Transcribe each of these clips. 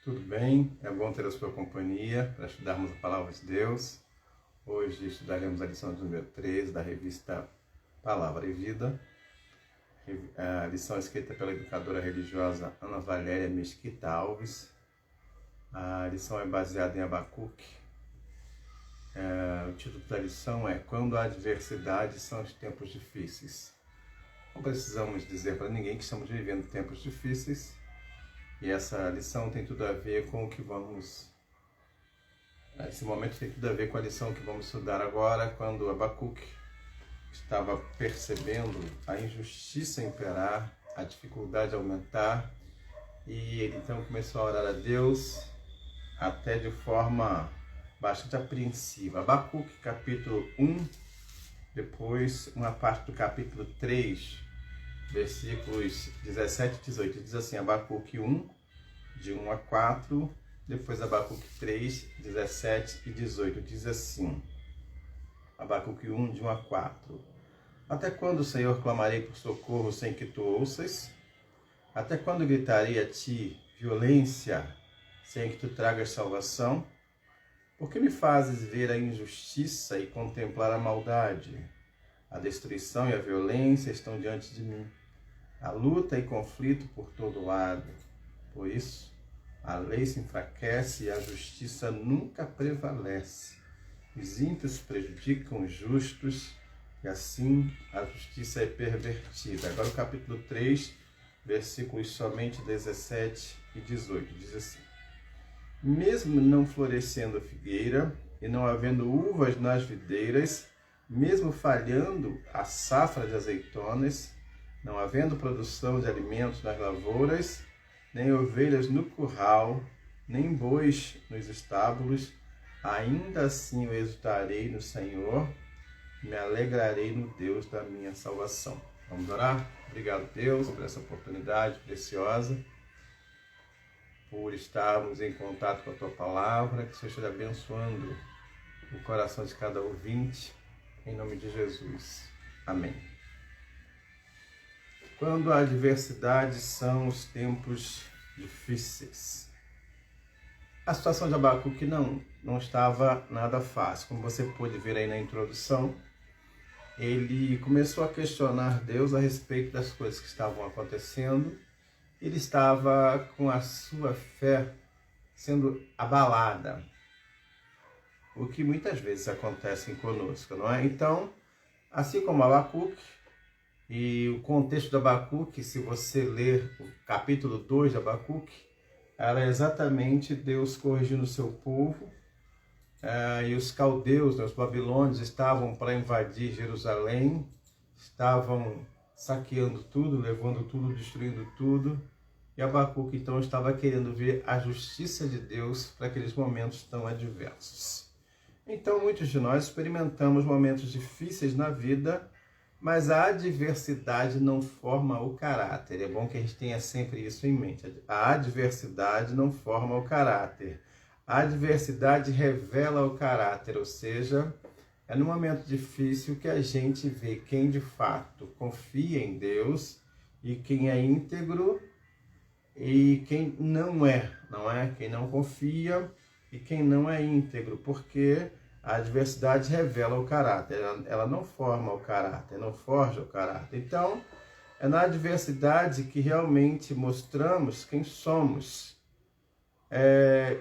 Tudo bem? É bom ter a sua companhia para estudarmos a Palavra de Deus. Hoje estudaremos a lição de número 13 da revista Palavra e Vida. A lição é escrita pela educadora religiosa Ana Valéria Mesquita Alves. A lição é baseada em Abacuque. O título da lição é Quando a adversidade são os tempos difíceis. Não precisamos dizer para ninguém que estamos vivendo tempos difíceis. E essa lição tem tudo a ver com o que vamos... Esse momento tem tudo a ver com a lição que vamos estudar agora, quando Abacuque estava percebendo a injustiça imperar, a dificuldade aumentar, e ele então começou a orar a Deus, até de forma bastante apreensiva. Abacuque, capítulo 1, depois uma parte do capítulo 3, versículos 17 e 18, diz assim, Abacuque 1, de 1 a 4, depois Abacuque 3, 17 e 18, diz assim, Abacuque 1, de 1 a 4. Até quando, Senhor, clamarei por socorro sem que tu ouças? Até quando gritarei a ti violência sem que tu tragas salvação? Por que me fazes ver a injustiça e contemplar a maldade? A destruição e a violência estão diante de mim. A luta e conflito por todo lado. Por isso, a lei se enfraquece e a justiça nunca prevalece. Os ímpios prejudicam os justos e assim a justiça é pervertida. Agora o capítulo 3, versículos somente 17 e 18, diz assim. Mesmo não florescendo a figueira e não havendo uvas nas videiras, mesmo falhando a safra de azeitonas, não havendo produção de alimentos nas lavouras, nem ovelhas no curral, nem bois nos estábulos, ainda assim eu exultarei no Senhor, me alegrarei no Deus da minha salvação. Vamos orar? Obrigado, Deus, por essa oportunidade preciosa, por estarmos em contato com a Tua Palavra, que o Senhor esteja abençoando o coração de cada ouvinte, em nome de Jesus. Amém. Quando a adversidade são os tempos difíceis. A situação de Abacuque não estava nada fácil. Como você pôde ver aí na introdução, ele começou a questionar Deus a respeito das coisas que estavam acontecendo. Ele estava com a sua fé sendo abalada, o que muitas vezes acontece conosco, não é? Então, assim como Abacuque, e o contexto de Abacuque, se você ler o capítulo 2 de Abacuque, era exatamente Deus corrigindo o seu povo, e os caldeus, os babilônios, estavam para invadir Jerusalém, estavam saqueando tudo, levando tudo, destruindo tudo, e Abacuque então estava querendo ver a justiça de Deus para aqueles momentos tão adversos. Então muitos de nós experimentamos momentos difíceis na vida, mas a adversidade não forma o caráter. É bom que a gente tenha sempre isso em mente. A adversidade não forma o caráter. A adversidade revela o caráter, ou seja, é no momento difícil que a gente vê quem de fato confia em Deus e quem é íntegro e quem não é, não é? Quem não confia e quem não é íntegro, porque a adversidade revela o caráter, ela não forma o caráter, não forja o caráter. Então, é na adversidade que realmente mostramos quem somos.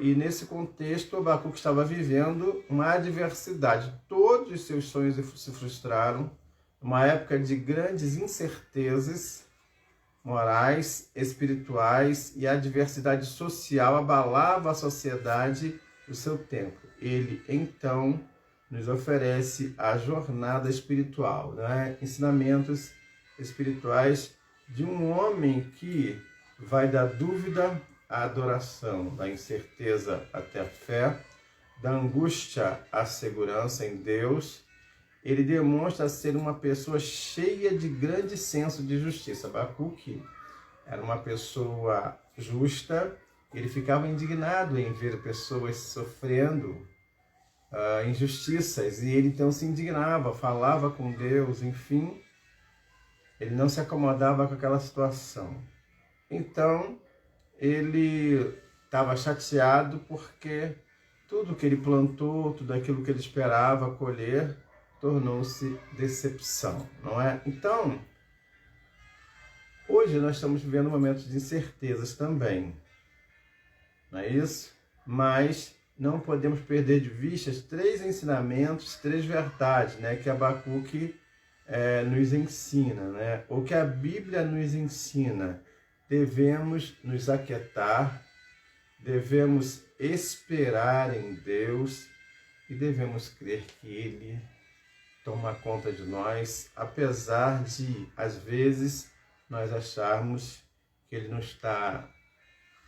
E nesse contexto, Abacuque estava vivendo uma adversidade. Todos os seus sonhos se frustraram, uma época de grandes incertezas morais, espirituais, e a adversidade social abalava a sociedade do seu tempo. Ele, então, nos oferece a jornada espiritual, né? Ensinamentos espirituais de um homem que vai da dúvida à adoração, da incerteza até a fé, da angústia à segurança em Deus. Ele demonstra ser uma pessoa cheia de grande senso de justiça. Abacuque era uma pessoa justa. Ele ficava indignado em ver pessoas sofrendo injustiças, e ele então se indignava, falava com Deus, enfim, ele não se acomodava com aquela situação. Então, ele estava chateado porque tudo que ele plantou, tudo aquilo que ele esperava colher, tornou-se decepção, não é? Então, hoje nós estamos vivendo momentos de incertezas também, não é isso? Mas não podemos perder de vista 3 ensinamentos, 3 verdades, né, que Abacuque nos ensina, né? Ou que a Bíblia nos ensina. Devemos nos aquietar, devemos esperar em Deus e devemos crer que Ele toma conta de nós, apesar de, às vezes, nós acharmos que Ele não está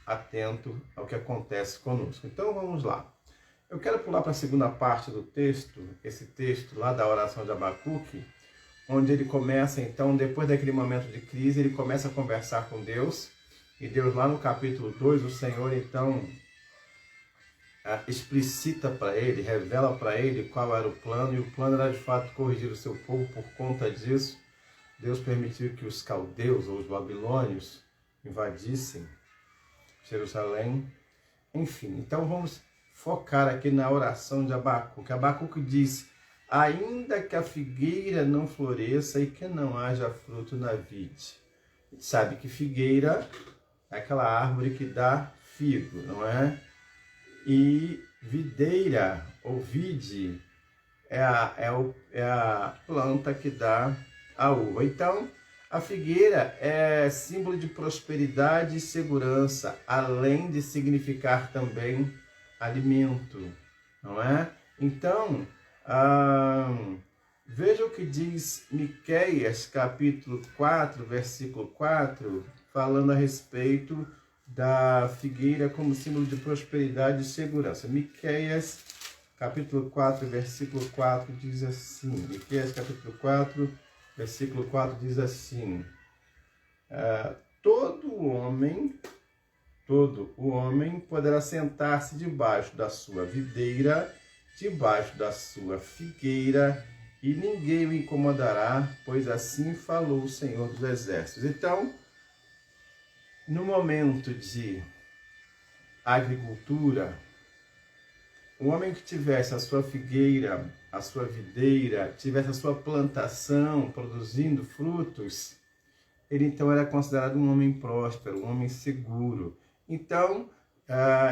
atento ao que acontece conosco. Então vamos lá. Eu quero pular para a segunda parte do texto, esse texto lá da oração de Abacuque, onde ele começa, então, depois daquele momento de crise, ele começa a conversar com Deus, e Deus lá no capítulo 2, o Senhor, então, explicita para ele, revela para ele qual era o plano, e o plano era, de fato, corrigir o seu povo. Por conta disso, Deus permitiu que os caldeus, ou os babilônios, invadissem Jerusalém. Enfim, então vamos focar aqui na oração de Abacuque. Abacuque diz: ainda que a figueira não floresça e que não haja fruto na vide. A gente sabe que figueira é aquela árvore que dá figo, não é? E videira, ou vide, é a planta que dá a uva. Então, a figueira é símbolo de prosperidade e segurança, além de significar também alimento, não é? Então, veja o que diz Miqueias, capítulo 4, versículo 4, falando a respeito da figueira como símbolo de prosperidade e segurança. Miqueias, capítulo 4, versículo 4, diz assim. Miqueias, capítulo 4, versículo 4, diz assim. Todo o homem poderá sentar-se debaixo da sua videira, debaixo da sua figueira, e ninguém o incomodará, pois assim falou o Senhor dos Exércitos. Então, no momento de agricultura, o homem que tivesse a sua figueira, a sua videira, tivesse a sua plantação produzindo frutos, ele então era considerado um homem próspero, um homem seguro. Então,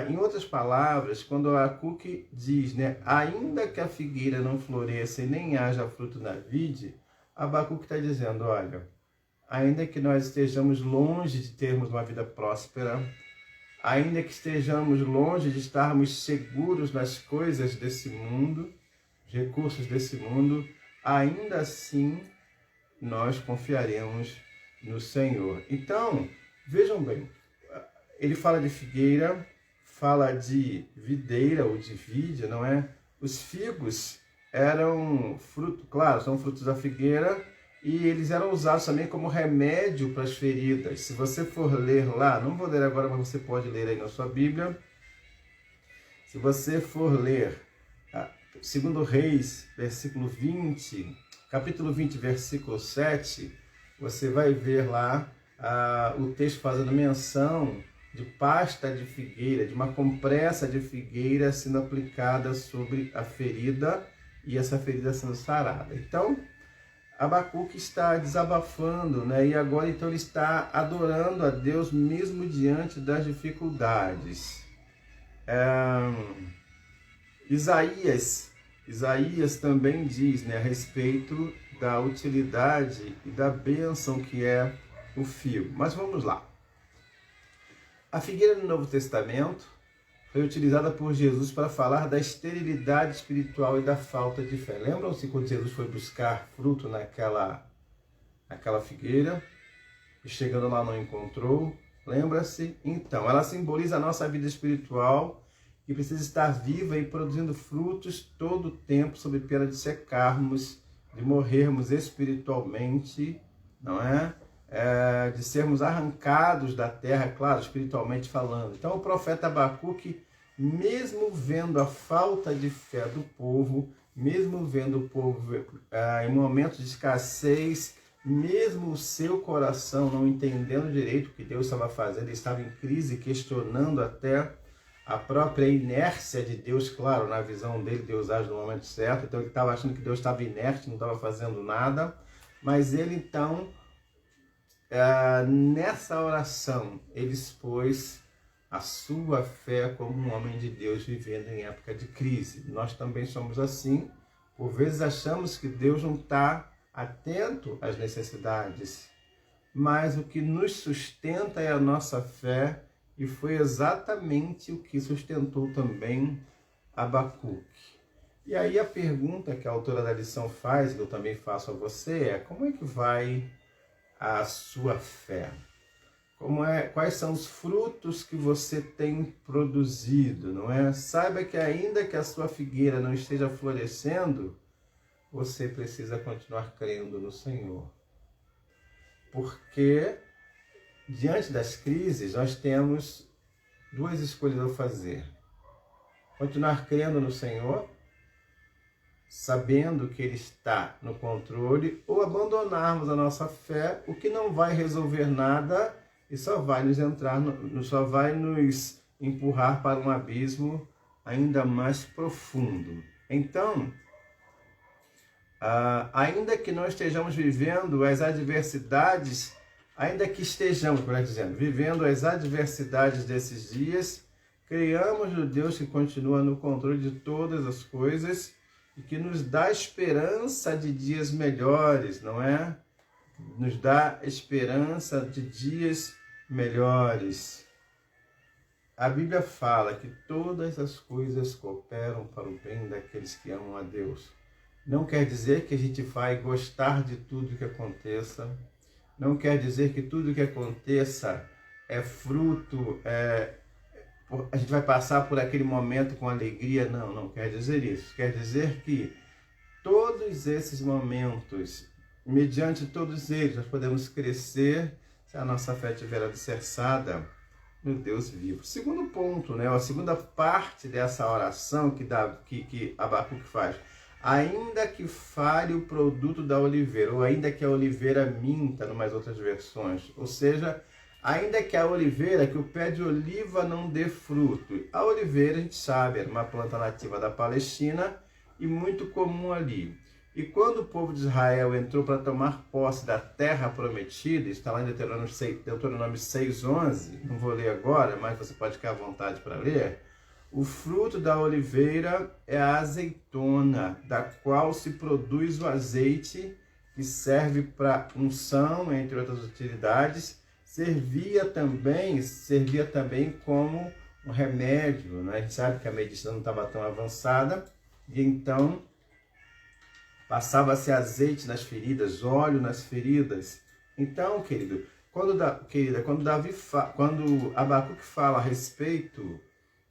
em outras palavras, quando Abacuque diz, né, ainda que a figueira não floresça e nem haja fruto na vide, Abacuque está dizendo, olha, ainda que nós estejamos longe de termos uma vida próspera, ainda que estejamos longe de estarmos seguros nas coisas desse mundo, recursos desse mundo, ainda assim nós confiaremos no Senhor. Então, vejam bem, ele fala de figueira, fala de videira ou de vide, não é? Os figos eram fruto, claro, são frutos da figueira, e eles eram usados também como remédio para as feridas. Se você for ler lá, não vou ler agora, mas você pode ler aí na sua Bíblia. Se você for ler 2 Reis, versículo 20, capítulo 20, versículo 7, você vai ver lá o texto fazendo menção de pasta de figueira, de uma compressa de figueira sendo aplicada sobre a ferida e essa ferida sendo sarada. Então, Abacuque está desabafando, né? E agora então ele está adorando a Deus mesmo diante das dificuldades. Isaías também diz, né, a respeito da utilidade e da bênção que é o figo. Mas vamos lá. A figueira no Novo Testamento foi utilizada por Jesus para falar da esterilidade espiritual e da falta de fé. Lembram-se quando Jesus foi buscar fruto naquela figueira e chegando lá não encontrou? Lembra-se? Então, ela simboliza a nossa vida espiritual que precisa estar viva e produzindo frutos todo o tempo, sob pena de secarmos, de morrermos espiritualmente, não é? De sermos arrancados da terra, claro, espiritualmente falando. Então o profeta Abacuque, mesmo vendo a falta de fé do povo, mesmo vendo o povo em momentos de escassez, mesmo o seu coração não entendendo direito o que Deus estava fazendo, ele estava em crise, questionando até a própria inércia de Deus. Claro, na visão dele, Deus age no momento certo, então ele estava achando que Deus estava inerte, não estava fazendo nada, mas ele então, nessa oração, ele expôs a sua fé como um homem de Deus vivendo em época de crise. Nós também somos assim, por vezes achamos que Deus não está atento às necessidades, mas o que nos sustenta é a nossa fé, e foi exatamente o que sustentou também Abacuque. E aí a pergunta que a autora da lição faz, que eu também faço a você, é: como é que vai a sua fé? Quais são os frutos que você tem produzido, não é? Saiba que ainda que a sua figueira não esteja florescendo, você precisa continuar crendo no Senhor. Porque diante das crises, nós temos duas escolhas a fazer: continuar crendo no Senhor, sabendo que Ele está no controle, ou abandonarmos a nossa fé, o que não vai resolver nada e só vai nos empurrar para um abismo ainda mais profundo. Então, ainda que nós estejamos vivendo as adversidades, vivendo as adversidades desses dias, creiamos no Deus que continua no controle de todas as coisas e que nos dá esperança de dias melhores, não é? Nos dá esperança de dias melhores. A Bíblia fala que todas as coisas cooperam para o bem daqueles que amam a Deus. Não quer dizer que a gente vai gostar de tudo que aconteça. Não quer dizer que tudo que aconteça é fruto, a gente vai passar por aquele momento com alegria. Não quer dizer isso. Quer dizer que todos esses momentos, mediante todos eles, nós podemos crescer se a nossa fé estiver alicerçada no Deus vivo. Segundo ponto, a segunda parte dessa oração que Abacuque faz: ainda que falhe o produto da oliveira, ou ainda que a oliveira minta, em umas outras versões. Ou seja, ainda que a oliveira, que o pé de oliva não dê fruto. A oliveira, a gente sabe, era uma planta nativa da Palestina e muito comum ali. E quando o povo de Israel entrou para tomar posse da terra prometida, está lá em Deuteronômio 6:11, não vou ler agora, mas você pode ficar à vontade para ler. O fruto da oliveira é a azeitona, da qual se produz o azeite, que serve para unção, entre outras utilidades. Servia também como um remédio, A gente sabe que a medicina não estava tão avançada, e então passava-se azeite nas feridas, óleo nas feridas. Então, quando Abacuque fala a respeito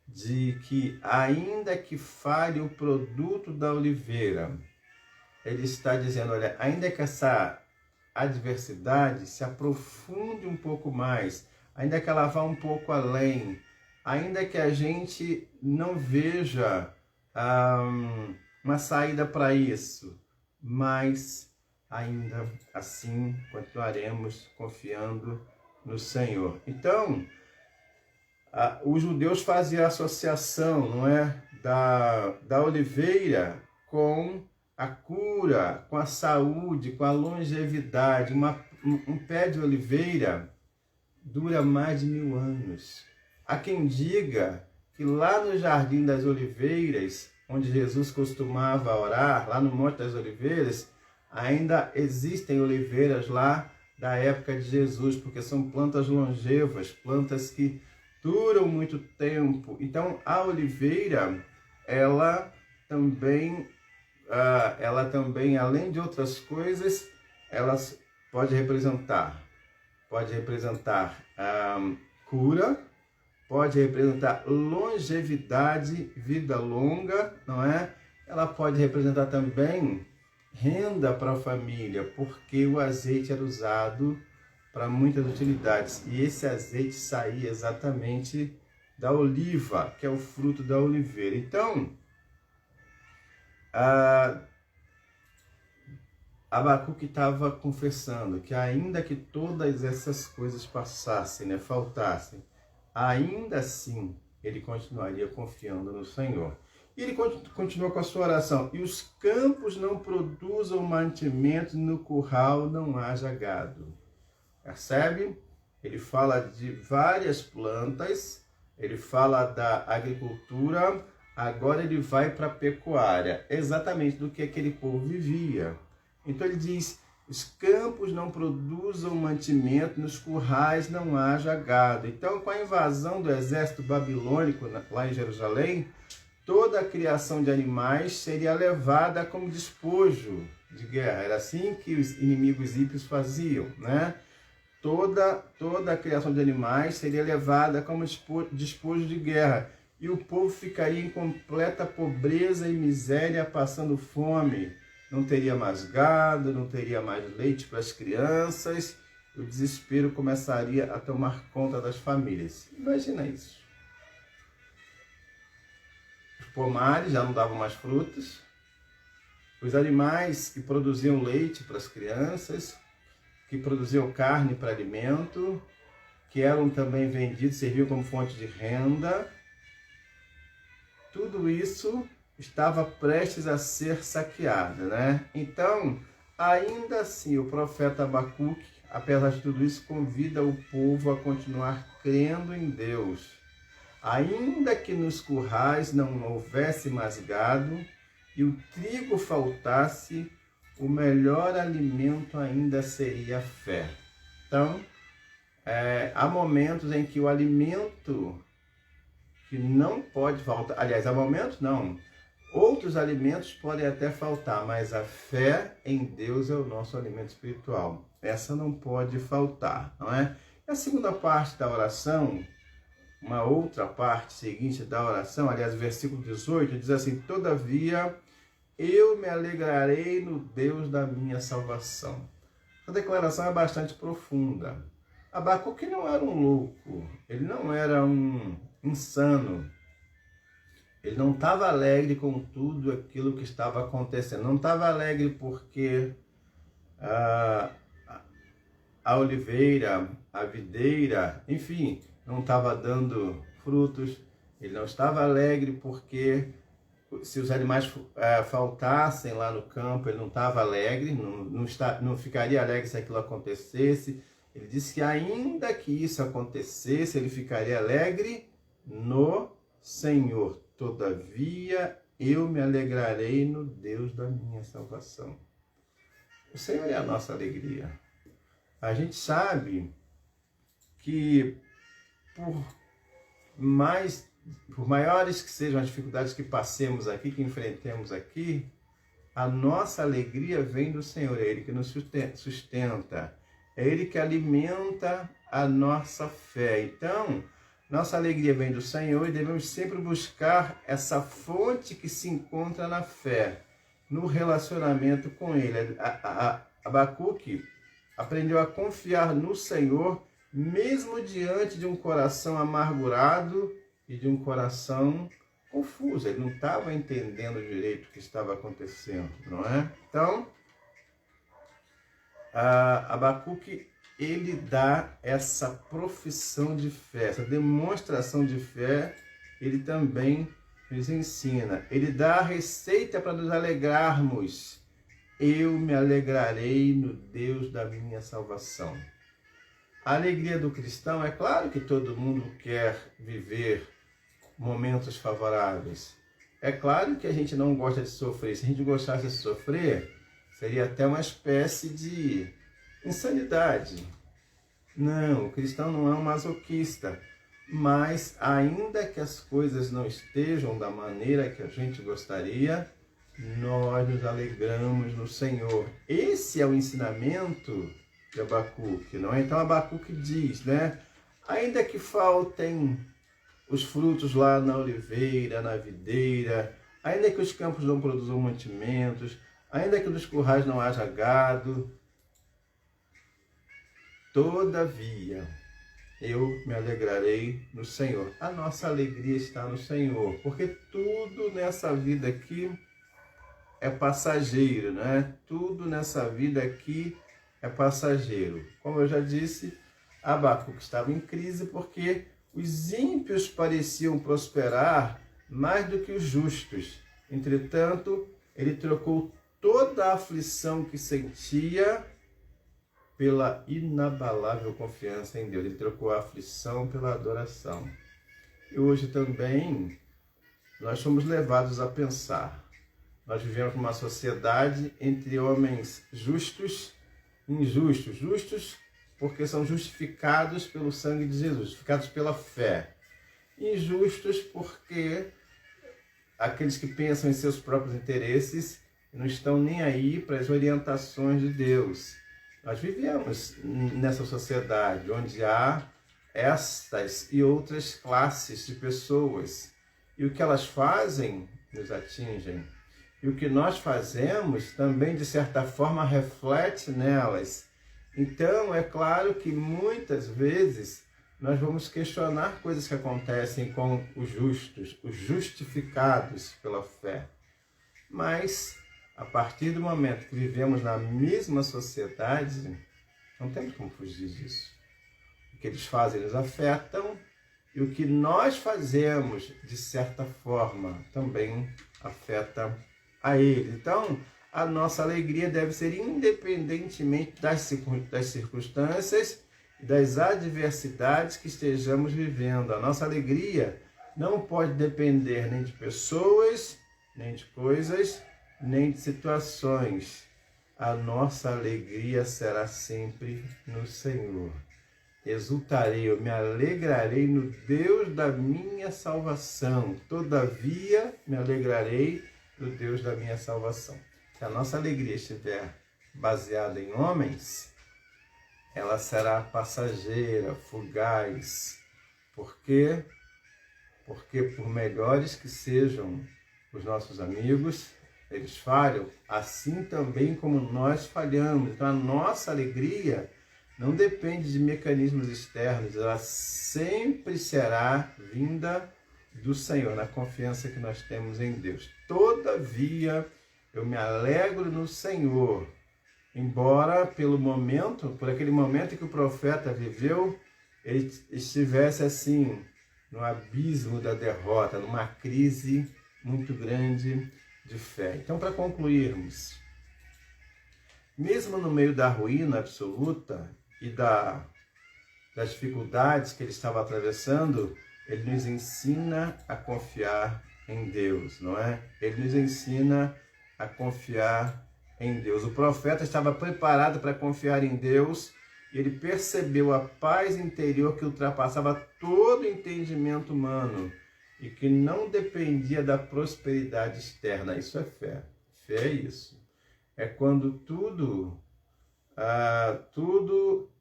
de que ainda que falhe o produto da oliveira, ele está dizendo: olha, ainda que essa adversidade se aprofunde um pouco mais, ainda que ela vá um pouco além, ainda que a gente não veja uma saída para isso, mas ainda assim continuaremos confiando no Senhor. Então, os judeus faziam a associação, da oliveira com a cura, com a saúde, com a longevidade. Um pé de oliveira dura mais de 1000 anos. Há quem diga que lá no Jardim das Oliveiras, onde Jesus costumava orar, lá no Monte das Oliveiras, ainda existem oliveiras lá da época de Jesus, porque são plantas longevas, plantas que duram muito tempo. Então, a oliveira, ela também, além de outras coisas, ela pode representar cura, pode representar longevidade, vida longa, não é? Ela pode representar também renda para a família, porque o azeite era usado para muitas utilidades. E esse azeite saía exatamente da oliva, que é o fruto da oliveira. Então, Abacuque estava confessando que ainda que todas essas coisas passassem, né, faltassem, ainda assim ele continuaria confiando no Senhor. E ele continua com a sua oração. E os campos não produzam mantimento, no curral não haja gado. Percebe? Ele fala de várias plantas, ele fala da agricultura, agora ele vai para a pecuária, exatamente do que aquele povo vivia. Então ele diz, os campos não produzam mantimento, nos currais não haja gado. Então, com a invasão do exército babilônico lá em Jerusalém, toda a criação de animais seria levada como despojo de guerra. Era assim que os inimigos ímpios faziam, né? Toda a criação de animais seria levada como despojo de guerra. E o povo ficaria em completa pobreza e miséria, passando fome. Não teria mais gado, não teria mais leite para as crianças. O desespero começaria a tomar conta das famílias. Imagina isso. Os pomares já não davam mais frutas. Os animais que produziam leite para as crianças, que produziam carne para alimento, que eram também vendidos, serviam como fonte de renda. Tudo isso estava prestes a ser saqueado, né? Então, ainda assim, o profeta Abacuque, apesar de tudo isso, convida o povo a continuar crendo em Deus. Ainda que nos currais não houvesse mais gado e o trigo faltasse, o melhor alimento ainda seria a fé. Então, há momentos em que o alimento que não pode faltar, aliás, há momentos não, outros alimentos podem até faltar, mas a fé em Deus é o nosso alimento espiritual. Essa não pode faltar, não é? E a segunda parte da oração, uma outra parte seguinte da oração, aliás, o versículo 18, diz assim, todavia eu me alegrarei no Deus da minha salvação. Essa declaração é bastante profunda. Abacuque não era um louco, ele não era um insano. Ele não estava alegre com tudo aquilo que estava acontecendo. Não estava alegre porque a oliveira, a videira, enfim, não estava dando frutos. Ele não estava alegre porque se os animais faltassem lá no campo, ele não estava alegre, não ficaria alegre se aquilo acontecesse. Ele disse que ainda que isso acontecesse, ele ficaria alegre no Senhor. Todavia, eu me alegrarei no Deus da minha salvação. O Senhor é a nossa alegria. A gente sabe que por maiores que sejam as dificuldades que passemos aqui, que enfrentemos aqui, a nossa alegria vem do Senhor. É Ele que nos sustenta. É Ele que alimenta a nossa fé. Então, nossa alegria vem do Senhor e devemos sempre buscar essa fonte que se encontra na fé, no relacionamento com Ele. Abacuque aprendeu a confiar no Senhor, mesmo diante de um coração amargurado e de um coração confuso. Ele não estava entendendo direito o que estava acontecendo, não é? Então, Abacuque, ele dá essa profissão de fé, essa demonstração de fé, ele também nos ensina. Ele dá a receita para nos alegrarmos. Eu me alegrarei no Deus da minha salvação. A alegria do cristão, é claro que todo mundo quer viver momentos favoráveis. É claro que a gente não gosta de sofrer. Se a gente gostasse de sofrer, seria até uma espécie de insanidade. Não, o cristão não é um masoquista. Mas ainda que as coisas não estejam da maneira que a gente gostaria, nós nos alegramos no Senhor. Esse é o ensinamento de Abacuque, não é? Então Abacuque diz, né? Ainda que faltem os frutos lá na oliveira, na videira, ainda que os campos não produzam mantimentos, ainda que nos currais não haja gado, todavia eu me alegrarei no Senhor. A nossa alegria está no Senhor, porque tudo nessa vida aqui é passageiro, né? Tudo nessa vida aqui é passageiro. Como eu já disse, Abacuque estava em crise porque os ímpios pareciam prosperar mais do que os justos. Entretanto, ele trocou toda a aflição que sentia pela inabalável confiança em Deus. Ele trocou a aflição pela adoração. E hoje também nós somos levados a pensar. Nós vivemos numa sociedade entre homens justos e injustos. Justos porque são justificados pelo sangue de Jesus, justificados pela fé. Injustos porque aqueles que pensam em seus próprios interesses não estão nem aí para as orientações de Deus. Nós vivemos nessa sociedade onde há estas e outras classes de pessoas. E o que elas fazem nos atingem. E o que nós fazemos também, de certa forma, reflete nelas. Então, é claro que muitas vezes nós vamos questionar coisas que acontecem com os justos, os justificados pela fé. Mas, a partir do momento que vivemos na mesma sociedade, não temos como fugir disso. O que eles fazem nos afetam e o que nós fazemos, de certa forma, também afeta a eles. Então, a nossa alegria deve ser independentemente das circunstâncias e das adversidades que estejamos vivendo. A nossa alegria não pode depender nem de pessoas, nem de coisas, nem de situações. A nossa alegria será sempre no Senhor. Exultarei, eu me alegrarei no Deus da minha salvação. Todavia, me alegrarei no Deus da minha salvação. Se a nossa alegria estiver baseada em homens, ela será passageira, fugaz. Por quê? Porque por melhores que sejam os nossos amigos, eles falham, assim também como nós falhamos. Então a nossa alegria não depende de mecanismos externos, ela sempre será vinda do Senhor, na confiança que nós temos em Deus. Todavia, eu me alegro no Senhor, embora por aquele momento que o profeta viveu, ele estivesse assim, no abismo da derrota, numa crise muito grande de fé. Então, para concluirmos, mesmo no meio da ruína absoluta e das dificuldades que ele estava atravessando, ele nos ensina a confiar em Deus, não é? Ele nos ensina a confiar em Deus. O profeta estava preparado para confiar em Deus e ele percebeu a paz interior que ultrapassava todo entendimento humano e que não dependia da prosperidade externa. Isso é fé. Fé é isso. É quando tudo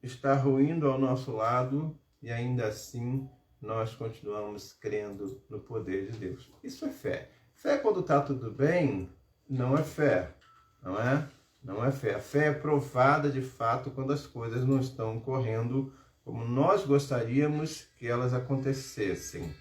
está ruindo ao nosso lado e ainda assim nós continuamos crendo no poder de Deus. Isso é fé. Fé quando está tudo bem, não é fé, não é? Não é fé. A fé é provada de fato quando as coisas não estão correndo como nós gostaríamos que elas acontecessem.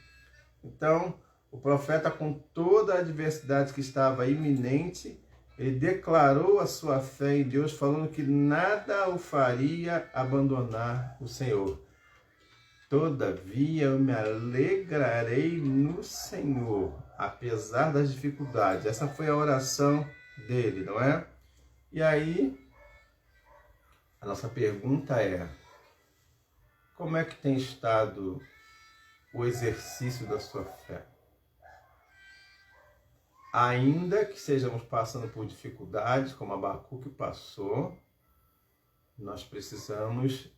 Então, o profeta, com toda a adversidade que estava iminente, ele declarou a sua fé em Deus, falando que nada o faria abandonar o Senhor. Todavia, eu me alegrarei no Senhor, apesar das dificuldades. Essa foi a oração dele, não é? E aí, a nossa pergunta é: como é que tem estado o exercício da sua fé? Ainda que estejamos passando por dificuldades, como Abacuque passou, nós precisamos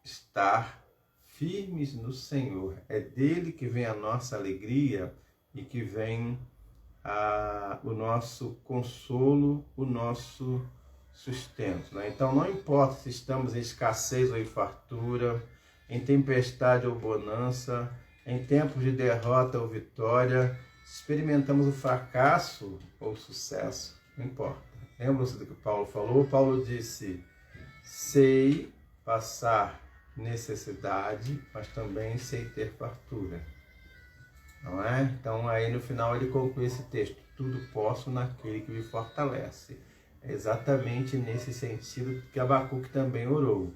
estar firmes no Senhor. É dele que vem a nossa alegria e que vem o nosso consolo, o nosso sustento, né? Então não importa se estamos em escassez ou em fartura, em tempestade ou bonança, em tempos de derrota ou vitória, se experimentamos o fracasso ou o sucesso, não importa. Lembra-se do que Paulo falou? Paulo disse: sei passar necessidade, mas também sei ter fartura. Não é? Então aí no final ele conclui esse texto: tudo posso naquele que me fortalece. É exatamente nesse sentido que Abacuque também orou.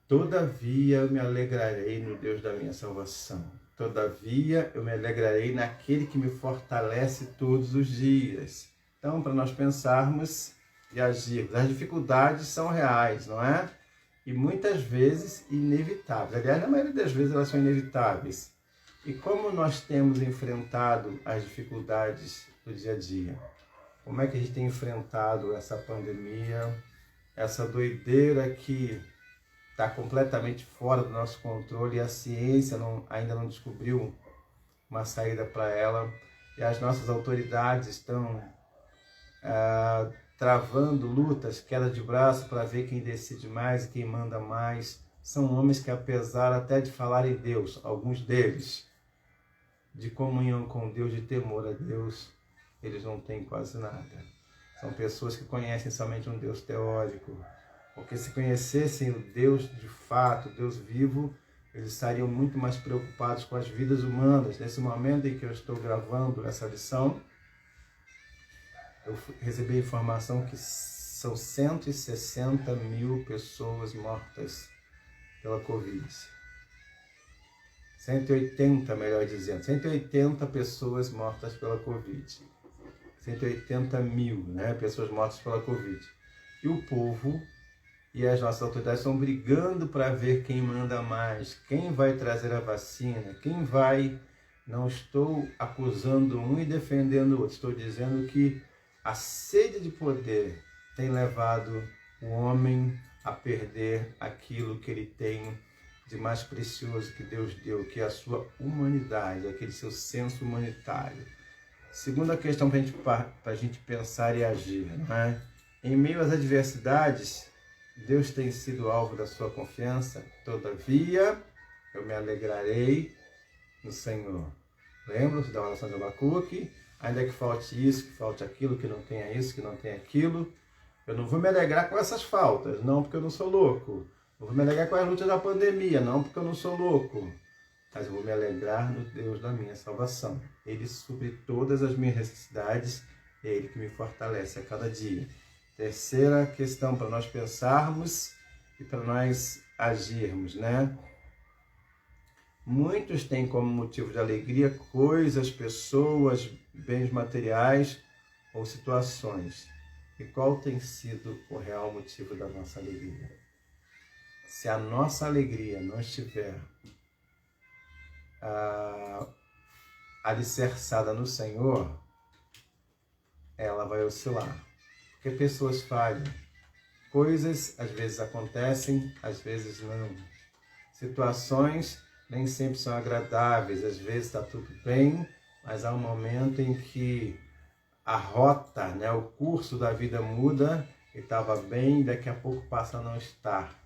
Todavia eu me alegrarei no Deus da minha salvação. Todavia eu me alegrarei naquele que me fortalece todos os dias. Então, para nós pensarmos e agirmos, as dificuldades são reais, não é? E muitas vezes inevitáveis. Aliás, na maioria das vezes elas são inevitáveis. E como nós temos enfrentado as dificuldades do dia a dia? Como é que a gente tem enfrentado essa pandemia, essa doideira que está completamente fora do nosso controle e a ciência ainda não descobriu uma saída para ela, e as nossas autoridades estão travando lutas, queda de braço para ver quem decide mais e quem manda mais. São homens que, apesar até de falar em Deus, alguns deles, de comunhão com Deus, de temor a Deus, eles não têm quase nada. São pessoas que conhecem somente um Deus teórico, porque se conhecessem o Deus de fato, o Deus vivo, eles estariam muito mais preocupados com as vidas humanas. Nesse momento em que eu estou gravando essa lição, eu recebi a informação que são 160 mil pessoas mortas pela Covid. 180, melhor dizendo. 180 pessoas mortas pela Covid. 180 mil, né, pessoas mortas pela Covid. E o povo e as nossas autoridades estão brigando para ver quem manda mais, quem vai trazer a vacina, quem vai... Não estou acusando um e defendendo o outro. Estou dizendo que a sede de poder tem levado o homem a perder aquilo que ele tem de mais precioso que Deus deu, que é a sua humanidade, aquele seu senso humanitário. Segunda questão para a gente pensar e agir, não é? Em meio às adversidades, Deus tem sido alvo da sua confiança. Todavia, eu me alegrarei no Senhor. Lembra-se da oração de Abacuque? Ainda que falte isso, que falte aquilo, que não tenha isso, que não tenha aquilo. Eu não vou me alegrar com essas faltas, não porque eu não sou louco. Não vou me alegrar com as lutas da pandemia, não porque eu não sou louco. Mas eu vou me alegrar no Deus da minha salvação. Ele supre todas as minhas necessidades, é Ele que me fortalece a cada dia. Terceira questão para nós pensarmos e para nós agirmos, né? Muitos têm como motivo de alegria coisas, pessoas, bens materiais ou situações. E qual tem sido o real motivo da nossa alegria? Se a nossa alegria não estiver alicerçada no Senhor, ela vai oscilar. Porque pessoas falham. Coisas às vezes acontecem, às vezes não. Situações nem sempre são agradáveis, às vezes está tudo bem, mas há um momento em que a rota, né, o curso da vida muda, e estava bem, daqui a pouco passa a não estar.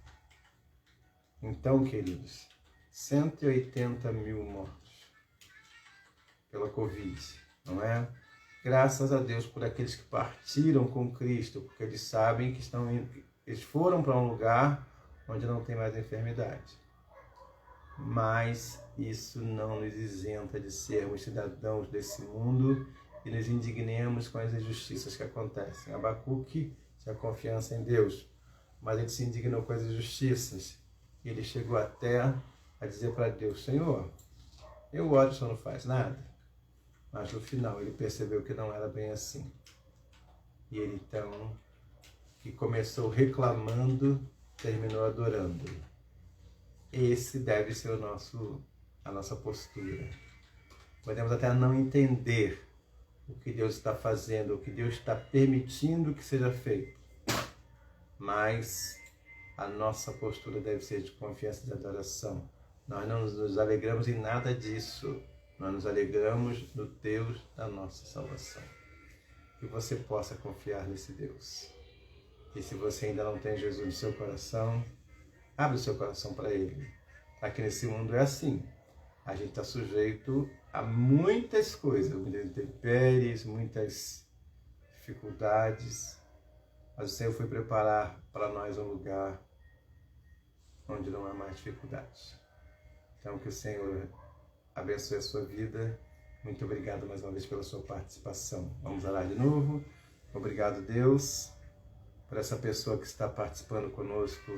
Então, queridos, 180 mil mortos pela Covid, não é? Graças a Deus por aqueles que partiram com Cristo, porque eles sabem que eles foram para um lugar onde não tem mais enfermidade. Mas isso não nos isenta de sermos cidadãos desse mundo e nos indignemos com as injustiças que acontecem. Abacuque tinha confiança em Deus, mas ele se indignou com as injustiças. E ele chegou até a dizer para Deus: Senhor, eu oro, o Senhor não faz nada. Mas no final ele percebeu que não era bem assim. E ele então, que começou reclamando, terminou adorando. Esse deve ser a nossa postura. Podemos até não entender o que Deus está fazendo, o que Deus está permitindo que seja feito. Mas a nossa postura deve ser de confiança e de adoração. Nós não nos alegramos em nada disso. Nós nos alegramos no Deus da nossa salvação. Que você possa confiar nesse Deus. E se você ainda não tem Jesus no seu coração, abre o seu coração para Ele. Aqui nesse mundo é assim. A gente está sujeito a muitas coisas, muitas intempéries, muitas dificuldades. Mas o Senhor foi preparar para nós um lugar onde não há mais dificuldades. Então que o Senhor abençoe a sua vida Muito obrigado mais uma vez pela sua participação. Vamos orar de novo. Obrigado, Deus, por essa pessoa que está participando conosco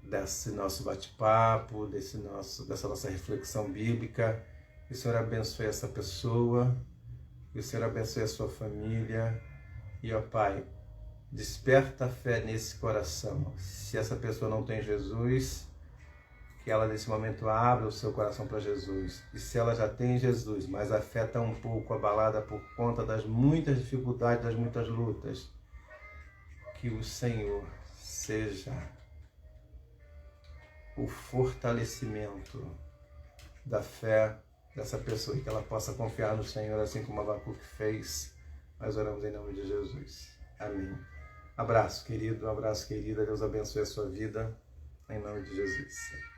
desse nosso bate-papo, dessa nossa reflexão bíblica. Que o Senhor abençoe essa pessoa, que o Senhor abençoe a sua família. E, ó Pai, desperta a fé nesse coração. Se essa pessoa não tem Jesus, que ela nesse momento abra o seu coração para Jesus. E se ela já tem Jesus, mas a fé está um pouco abalada por conta das muitas dificuldades, das muitas lutas, que o Senhor seja o fortalecimento da fé dessa pessoa e que ela possa confiar no Senhor, assim como Abacuque fez. Nós oramos em nome de Jesus. Amém. Abraço, querido, abraço, querida. Deus abençoe a sua vida. Em nome de Jesus.